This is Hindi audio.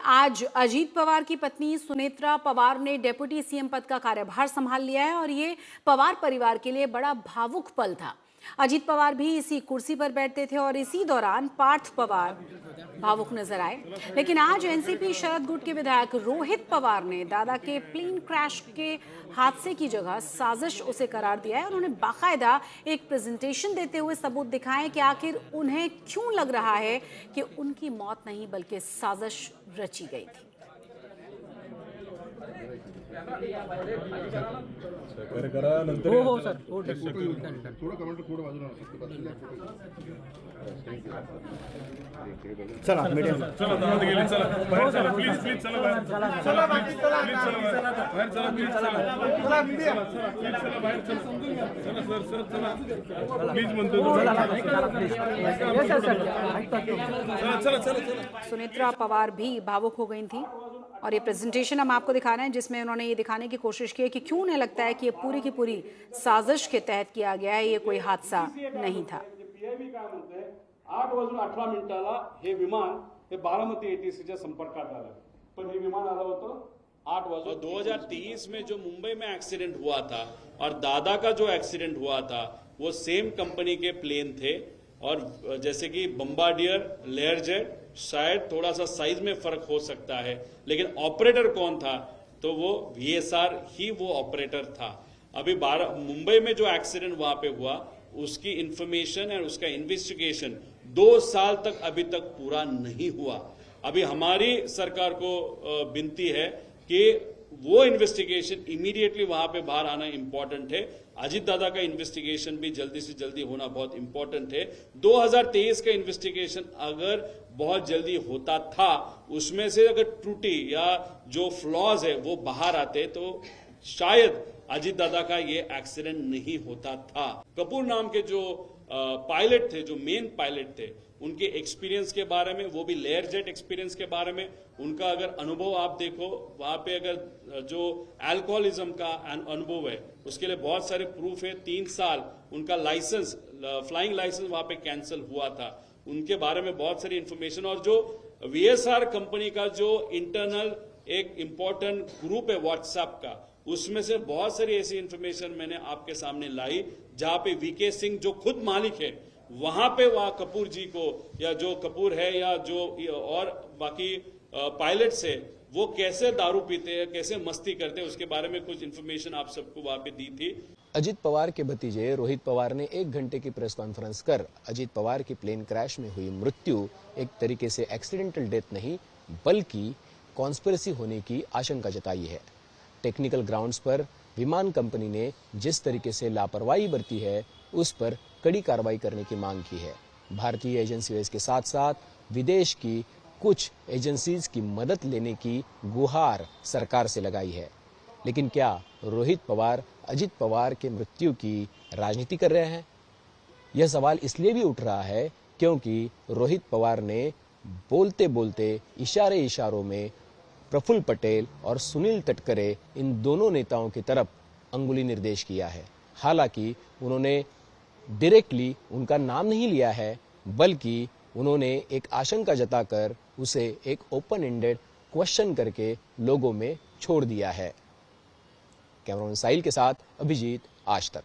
आज अजीत पवार की पत्नी सुनेत्रा पवार ने डेप्यूटी सीएम पद का कार्यभार संभाल लिया है और ये पवार परिवार के लिए बड़ा भावुक पल था। अजीत पवार भी इसी कुर्सी पर बैठते थे और इसी दौरान पार्थ पवार भावुक नजर आए। लेकिन आज एनसीपी शरद गुट के विधायक रोहित पवार ने दादा के प्लेन क्रैश के हादसे की जगह साजिश उसे करार दिया है। उन्होंने बाकायदा एक प्रेजेंटेशन देते हुए सबूत दिखाए कि आखिर उन्हें क्यों लग रहा है कि उनकी मौत नहीं बल्कि साजिश रची गई थी। हो सर थोड़ा कमेंट थोड़ा बाजूला चला मीडियम चला दादा गेले चला बाहेर चला प्लीज चला बाहेर चला बाकी चला बाहेर चला प्लीज चला मीडिया चला बाहेर चला सर चला प्लीज म्हणतो चला सुनेत्रा पवार भी भावुक हो गई थी और ये प्रेजेंटेशन हम आपको दिखा रहे हैं जिसमें उन्होंने ये दिखाने की कोशिश की है कि क्यों उन्हें लगता है कि ये पूरी की पूरी साजिश के तहत किया गया है, ये कोई हादसा नहीं था। 8:18 हे विमान हे बारामती एटीसीच्या संपर्कात आलं, पण हे विमान आलं होतं 2023 में जो मुंबई में एक्सीडेंट हुआ था और दादा का जो एक्सीडेंट हुआ था वो सेम कंपनी के प्लेन थे और जैसे कि बम्बार्डियर, लेयरजेट, शायद थोड़ा सा साइज में फर्क हो सकता है, लेकिन ऑपरेटर कौन था तो वो वीएसआर ही वो ऑपरेटर था। अभी मुंबई में जो एक्सीडेंट वहां पे हुआ उसकी इंफॉर्मेशन और उसका इन्वेस्टिगेशन 2 साल तक अभी तक पूरा नहीं हुआ। अभी हमारी सरकार को विनती है कि वो इन्वेस्टिगेशन इमीडिएटली वहां पे बाहर आना इंपॉर्टेंट है। अजीत दादा का इन्वेस्टिगेशन भी जल्दी से जल्दी होना बहुत इंपॉर्टेंट है। 2023 का इन्वेस्टिगेशन अगर बहुत जल्दी होता था, उसमें से अगर त्रुटि या जो फ्लॉज है वो बाहर आते तो शायद अजीत दादा का ये एक्सीडेंट नहीं होता था। कपूर नाम के जो पायलट थे, जो मेन पायलट थे, उनके एक्सपीरियंस के बारे में, वो भी लेयर जेट एक्सपीरियंस के बारे में उनका अगर अनुभव आप देखो, वहां पे अगर जो अल्कोहलिज्म का अनुभव है उसके लिए बहुत सारे प्रूफ है। 3 साल उनका लाइसेंस, फ्लाइंग लाइसेंस वहां पे कैंसिल हुआ था, उनके बारे में बहुत सारी इंफॉर्मेशन। और जो वीएसआर कंपनी का जो इंटरनल एक इंपॉर्टेंट ग्रुप है व्हाट्सएप का, उसमें से बहुत सारी ऐसी इंफॉर्मेशन मैंने आपके सामने लाई जहां पे वीके सिंह जो खुद मालिक है वहां पे वहां कपूर जी को, या जो कपूर है या जो और बाकी पायलट्स है, वो कैसे दारू पीते हैं, कैसे मस्ती करते हैं, उसके बारे में कुछ इंफॉर्मेशन आप सबको वहां पे दी थी। अजीत पवार के भतीजे रोहित पवार ने 1 घंटे की प्रेस कॉन्फ्रेंस कर अजीत पवार की प्लेन क्रैश में हुई मृत्यु एक तरीके से एक्सीडेंटल डेथ नहीं बल्कि कॉन्स्पिरेसी होने की आशंका जताई है। टेक्निकल ग्राउंड्स पर विमान कंपनी ने जिस तरीके से लापरवाही बरती है उस पर कड़ी कार्रवाई करने की मांग की है। भारतीय एजेंसियों के साथ साथ विदेश की कुछ एजेंसीज की मदद लेने की गुहार सरकार से लगाई है। लेकिन क्या रोहित पवार अजीत पवार के मृत्यु की राजनीति कर रहे हैं? यह सवाल इसलिए भी उठ रहा है क्योंकि रोहित पवार ने बोलते बोलते इशारों में प्रफुल्ल पटेल और सुनील तटकरे, इन दोनों नेताओं की तरफ अंगुली निर्देश किया है। हालांकि उन्होंने डायरेक्टली उनका नाम नहीं लिया है, बल्कि उन्होंने एक आशंका जताकर उसे एक ओपन एंडेड क्वेश्चन करके लोगों में छोड़ दिया है। कैमरामैन साहिल के साथ अभिजीत, आज तक।